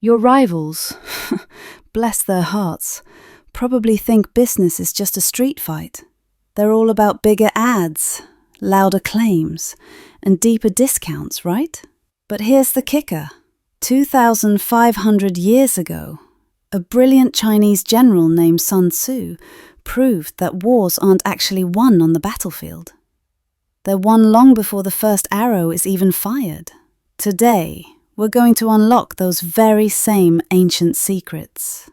Your rivals, bless their hearts, probably think business is just a street fight. They're all about bigger ads, louder claims, and deeper discounts, right? But here's the kicker. 2,500 years ago, a brilliant Chinese general named Sun Tzu proved that wars aren't actually won on the battlefield. They're won long before the first arrow is even fired. Today, we're going to unlock those very same ancient secrets.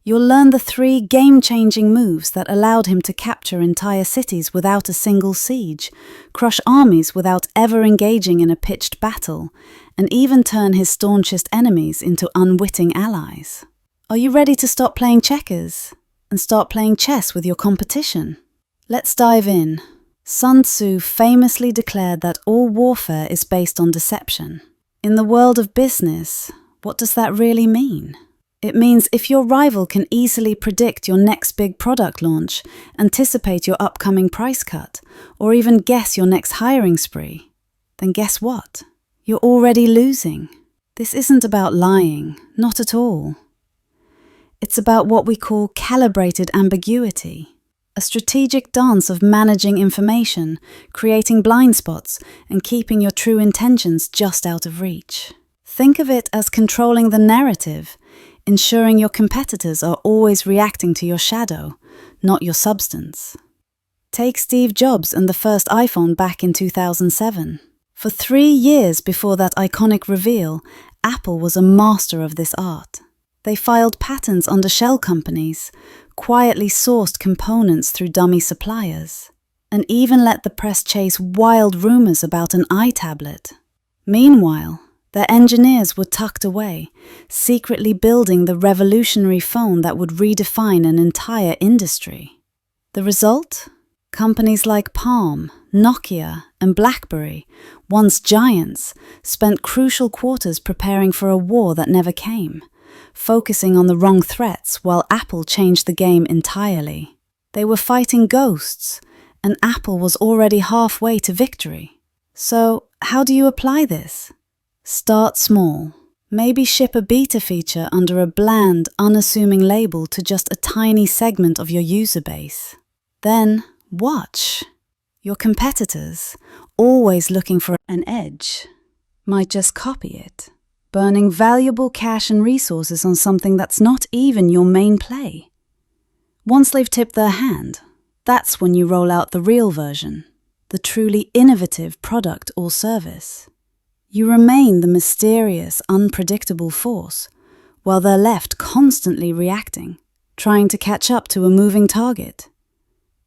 You'll learn the 3 game-changing moves that allowed him to capture entire cities without a single siege, crush armies without ever engaging in a pitched battle, and even turn his staunchest enemies into unwitting allies. Are you ready to stop playing checkers and start playing chess with your competition? Let's dive in. Sun Tzu famously declared that all warfare is based on deception. In the world of business, what does that really mean? It means if your rival can easily predict your next big product launch, anticipate your upcoming price cut, or even guess your next hiring spree, then guess what? You're already losing. This isn't about lying, not at all. It's about what we call calibrated ambiguity. A strategic dance of managing information, creating blind spots, and keeping your true intentions just out of reach. Think of it as controlling the narrative, ensuring your competitors are always reacting to your shadow, not your substance. Take Steve Jobs and the first iPhone back in 2007. For 3 years before that iconic reveal, Apple was a master of this art. They filed patents under shell companies, quietly sourced components through dummy suppliers, and even let the press chase wild rumors about an iTablet. Meanwhile, their engineers were tucked away, secretly building the revolutionary phone that would redefine an entire industry. The result? Companies like Palm, Nokia, and BlackBerry, once giants, spent crucial quarters preparing for a war that never came, focusing on the wrong threats while Apple changed the game entirely. They were fighting ghosts, and Apple was already halfway to victory. So, how do you apply this? Start small. Maybe ship a beta feature under a bland, unassuming label to just a tiny segment of your user base. Then, watch. Your competitors, always looking for an edge, might just copy it, burning valuable cash and resources on something that's not even your main play. Once they've tipped their hand, that's when you roll out the real version, the truly innovative product or service. You remain the mysterious, unpredictable force, while they're left constantly reacting, trying to catch up to a moving target.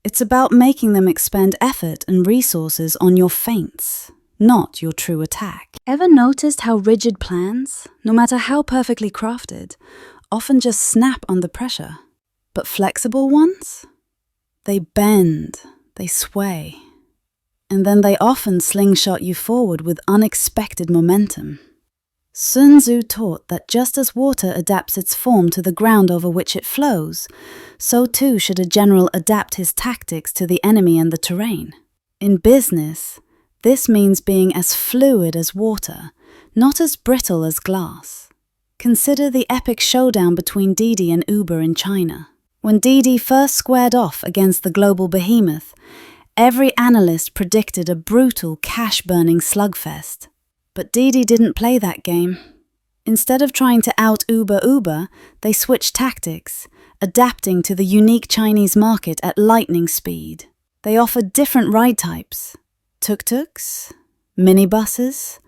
It's about making them expend effort and resources on your feints, not your true attack. Ever noticed how rigid plans, no matter how perfectly crafted, often just snap under pressure? But flexible ones? They bend, they sway, and then they often slingshot you forward with unexpected momentum. Sun Tzu taught that just as water adapts its form to the ground over which it flows, so too should a general adapt his tactics to the enemy and the terrain. In business, this means being as fluid as water, not as brittle as glass. Consider the epic showdown between Didi and Uber in China. When Didi first squared off against the global behemoth, every analyst predicted a brutal, cash-burning slugfest. But Didi didn't play that game. Instead of trying to out-Uber, they switched tactics, adapting to the unique Chinese market at lightning speed. They offered different ride types: tuk-tuks, minibuses,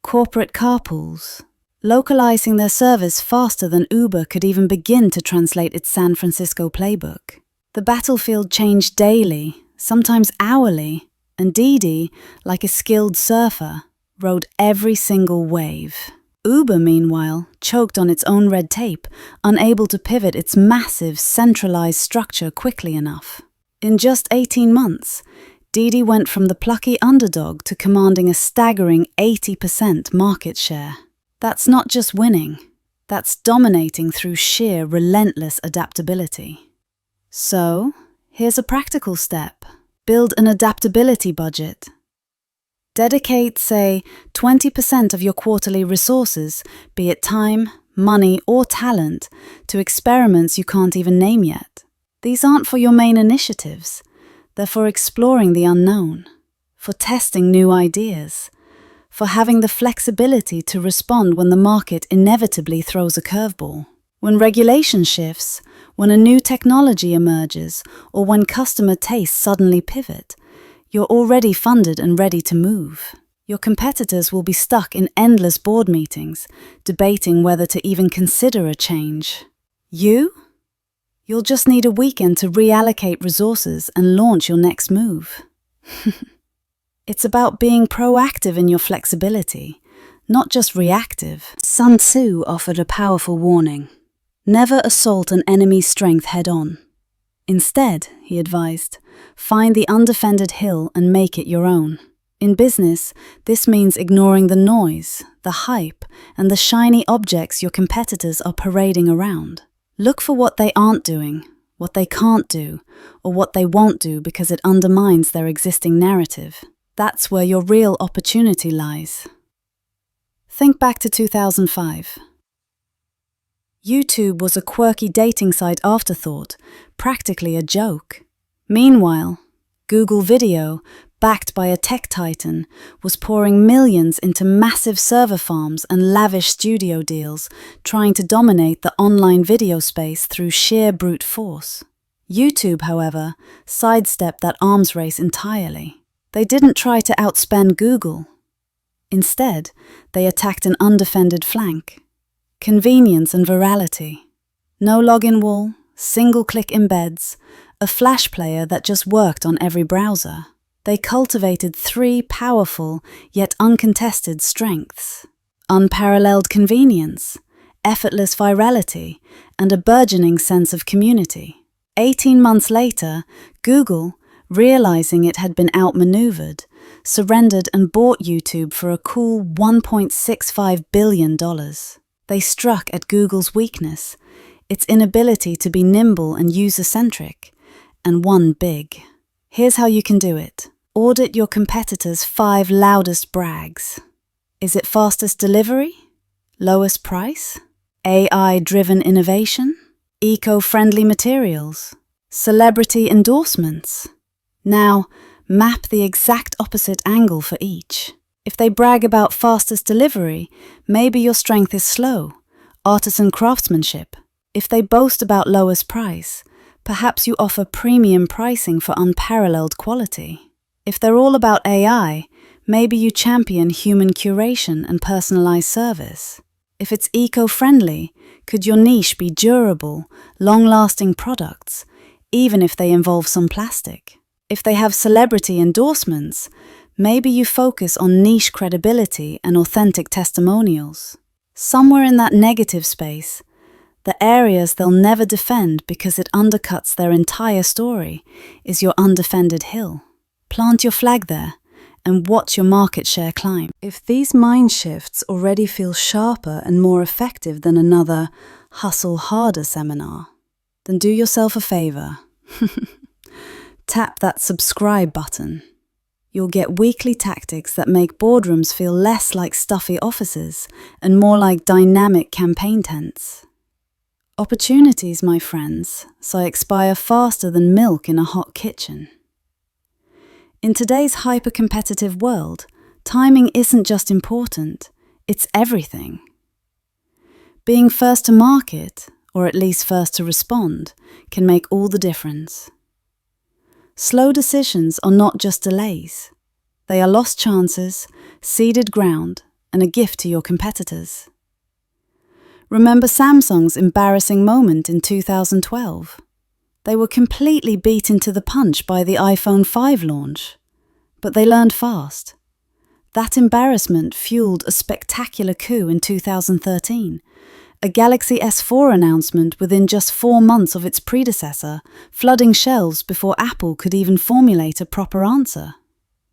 corporate carpools, localizing their service faster than Uber could even begin to translate its San Francisco playbook. The battlefield changed daily, sometimes hourly, and Didi, like a skilled surfer, rode every single wave. Uber, meanwhile, choked on its own red tape, unable to pivot its massive, centralized structure quickly enough. In just 18 months, Didi went from the plucky underdog to commanding a staggering 80% market share. That's not just winning, that's dominating through sheer, relentless adaptability. So, here's a practical step. Build an adaptability budget. Dedicate, say, 20% of your quarterly resources, be it time, money, or talent to experiments you can't even name yet. These aren't for your main initiatives. They're for exploring the unknown, for testing new ideas, for having the flexibility to respond when the market inevitably throws a curveball. When regulation shifts, when a new technology emerges, or when customer tastes suddenly pivot, you're already funded and ready to move. Your competitors will be stuck in endless board meetings, debating whether to even consider a change. You'll just need a weekend to reallocate resources and launch your next move. It's about being proactive in your flexibility, not just reactive. Sun Tzu offered a powerful warning. Never assault an enemy's strength head-on. Instead, he advised, find the undefended hill and make it your own. In business, this means ignoring the noise, the hype, and the shiny objects your competitors are parading around. Look for what they aren't doing, what they can't do, or what they won't do because it undermines their existing narrative. That's where your real opportunity lies. Think back to 2005. YouTube was a quirky dating site afterthought, practically a joke. Meanwhile, Google Video, backed by a tech titan, was pouring millions into massive server farms and lavish studio deals, trying to dominate the online video space through sheer brute force. YouTube, however, sidestepped that arms race entirely. They didn't try to outspend Google. Instead, they attacked an undefended flank. Convenience and virality. No login wall, single-click embeds, a Flash player that just worked on every browser. They cultivated three powerful yet uncontested strengths: unparalleled convenience, effortless virality, and a burgeoning sense of community. 18 months later, Google, realizing it had been outmaneuvered, surrendered and bought YouTube for a cool $1.65 billion. They struck at Google's weakness, its inability to be nimble and user-centric, and won big. Here's how you can do it. Audit your competitors' 5 loudest brags. Is it fastest delivery? Lowest price? AI-driven innovation? Eco-friendly materials? Celebrity endorsements? Now, map the exact opposite angle for each. If they brag about fastest delivery, maybe your strength is slow, artisan craftsmanship. If they boast about lowest price, perhaps you offer premium pricing for unparalleled quality. If they're all about AI, maybe you champion human curation and personalized service. If it's eco-friendly, could your niche be durable, long-lasting products, even if they involve some plastic? If they have celebrity endorsements, maybe you focus on niche credibility and authentic testimonials. Somewhere in that negative space, the areas they'll never defend because it undercuts their entire story, is your undefended hill. Plant your flag there and watch your market share climb. If these mind shifts already feel sharper and more effective than another hustle harder seminar, then do yourself a favor. Tap that subscribe button. You'll get weekly tactics that make boardrooms feel less like stuffy offices and more like dynamic campaign tents. Opportunities, my friends, so expire faster than milk in a hot kitchen. In today's hyper-competitive world, timing isn't just important, it's everything. Being first to market, or at least first to respond, can make all the difference. Slow decisions are not just delays. They are lost chances, ceded ground, and a gift to your competitors. Remember Samsung's embarrassing moment in 2012? They were completely beaten to the punch by the iPhone 5 launch. But they learned fast. That embarrassment fueled a spectacular coup in 2013, a Galaxy S4 announcement within just 4 months of its predecessor, flooding shelves before Apple could even formulate a proper answer.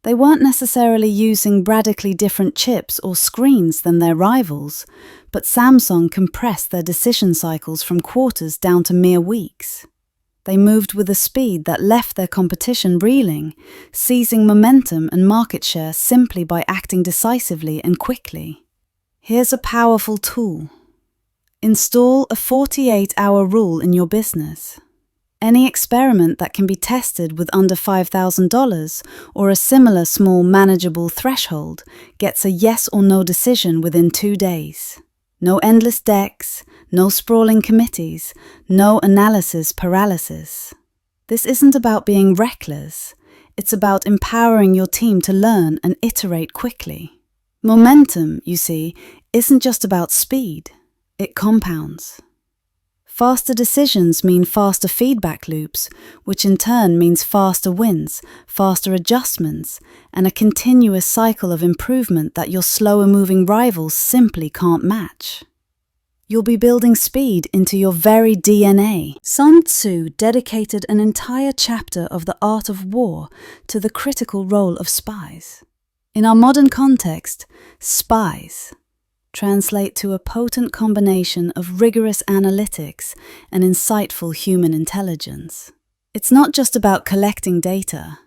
They weren't necessarily using radically different chips or screens than their rivals, but Samsung compressed their decision cycles from quarters down to mere weeks. They moved with a speed that left their competition reeling, seizing momentum and market share simply by acting decisively and quickly. Here's a powerful tool. Install a 48-hour rule in your business. Any experiment that can be tested with under $5,000 or a similar small manageable threshold gets a yes or no decision within 2 days. No endless decks, no sprawling committees, no analysis paralysis. This isn't about being reckless. It's about empowering your team to learn and iterate quickly. Momentum, you see, isn't just about speed. It compounds. Faster decisions mean faster feedback loops, which in turn means faster wins, faster adjustments, and a continuous cycle of improvement that your slower-moving rivals simply can't match. You'll be building speed into your very DNA. Sun Tzu dedicated an entire chapter of the art of war to the critical role of spies. In our modern context, spies translate to a potent combination of rigorous analytics and insightful human intelligence. It's not just about collecting data.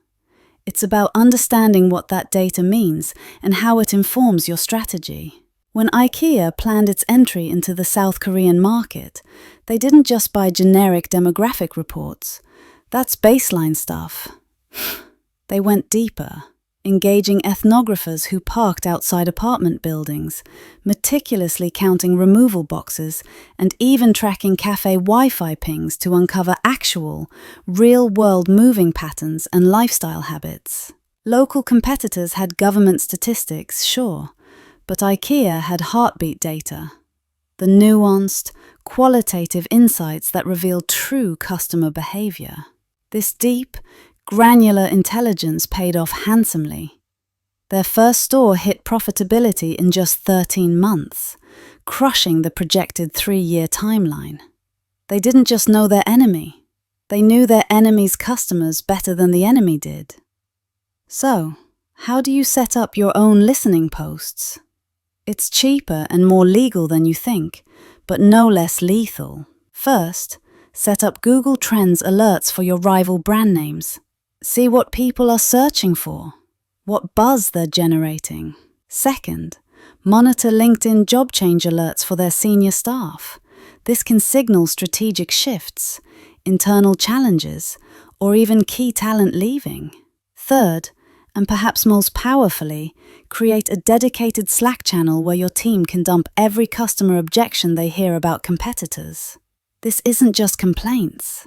It's about understanding what that data means and how it informs your strategy. When IKEA planned its entry into the South Korean market, they didn't just buy generic demographic reports. That's baseline stuff. They went deeper, engaging ethnographers who parked outside apartment buildings, meticulously counting removal boxes, and even tracking cafe Wi-Fi pings to uncover actual, real-world moving patterns and lifestyle habits. Local competitors had government statistics, sure, but IKEA had heartbeat data. The nuanced, qualitative insights that reveal true customer behavior. This deep, granular intelligence paid off handsomely. Their first store hit profitability in just 13 months, crushing the projected 3-year timeline. They didn't just know their enemy. They knew their enemy's customers better than the enemy did. So, how do you set up your own listening posts? It's cheaper and more legal than you think, but no less lethal. First, set up Google Trends alerts for your rival brand names. See what people are searching for, what buzz they're generating. Second, monitor LinkedIn job change alerts for their senior staff. This can signal strategic shifts, internal challenges, or even key talent leaving. Third, and perhaps most powerfully, create a dedicated Slack channel where your team can dump every customer objection they hear about competitors. This isn't just complaints.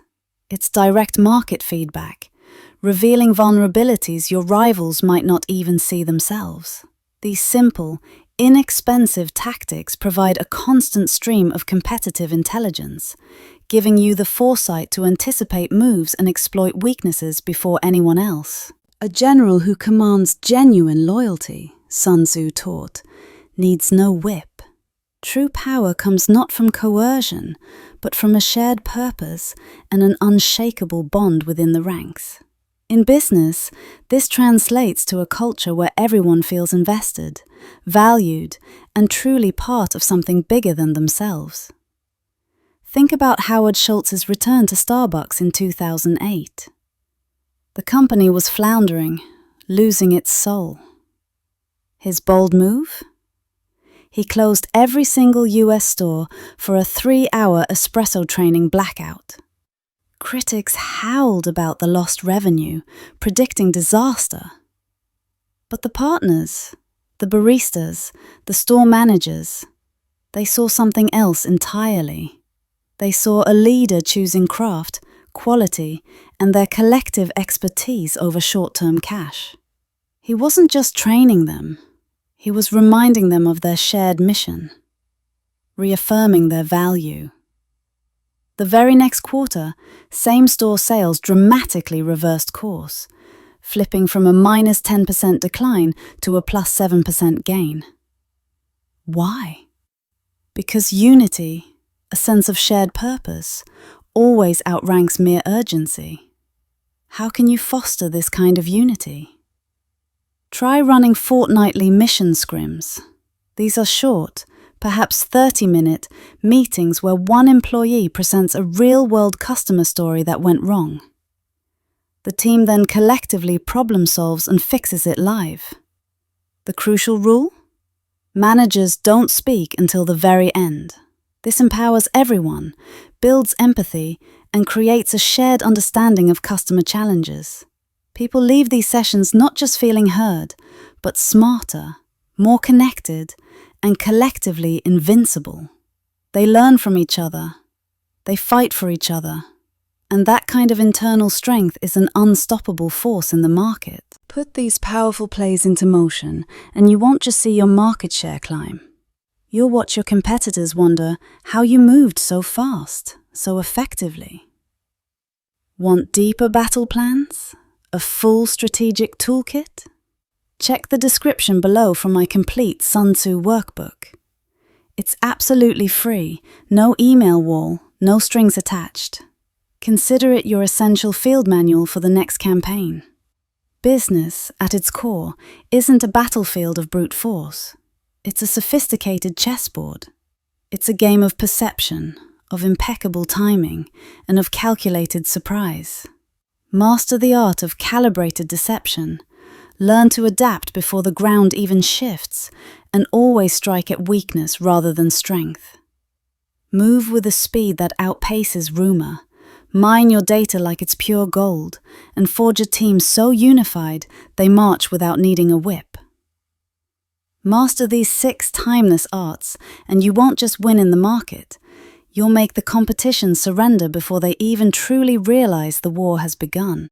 It's direct market feedback, revealing vulnerabilities your rivals might not even see themselves. These simple, inexpensive tactics provide a constant stream of competitive intelligence, giving you the foresight to anticipate moves and exploit weaknesses before anyone else. A general who commands genuine loyalty, Sun Tzu taught, needs no whip. True power comes not from coercion, but from a shared purpose and an unshakable bond within the ranks. In business, this translates to a culture where everyone feels invested, valued, and truly part of something bigger than themselves. Think about Howard Schultz's return to Starbucks in 2008. The company was floundering, losing its soul. His bold move? He closed every single US store for a 3-hour espresso training blackout. Critics howled about the lost revenue, predicting disaster. But the partners, the baristas, the store managers, they saw something else entirely. They saw a leader choosing craft, quality, and their collective expertise over short-term cash. He wasn't just training them. He was reminding them of their shared mission, reaffirming their value. The very next quarter, same-store sales dramatically reversed course, flipping from a minus 10% decline to a plus 7% gain. Why? Because unity, a sense of shared purpose, always outranks mere urgency. How can you foster this kind of unity? Try running fortnightly mission scrims. These are short, perhaps 30-minute meetings where one employee presents a real-world customer story that went wrong. The team then collectively problem solves and fixes it live. The crucial rule? Managers don't speak until the very end. This empowers everyone, builds empathy, and creates a shared understanding of customer challenges. People leave these sessions not just feeling heard, but smarter, more connected, and collectively invincible. They learn from each other. They fight for each other. And that kind of internal strength is an unstoppable force in the market. Put these powerful plays into motion, and you won't just see your market share climb. You'll watch your competitors wonder how you moved so fast, so effectively. Want deeper battle plans? A full strategic toolkit? Check the description below for my complete Sun Tzu workbook. It's absolutely free, no email wall, no strings attached. Consider it your essential field manual for the next campaign. Business, at its core, isn't a battlefield of brute force. It's a sophisticated chessboard. It's a game of perception, of impeccable timing, and of calculated surprise. Master the art of calibrated deception. Learn to adapt before the ground even shifts, and always strike at weakness rather than strength. Move with a speed that outpaces rumor. Mine your data like it's pure gold, and forge a team so unified they march without needing a whip. Master these 6 timeless arts, and you won't just win in the market. You'll make the competition surrender before they even truly realize the war has begun.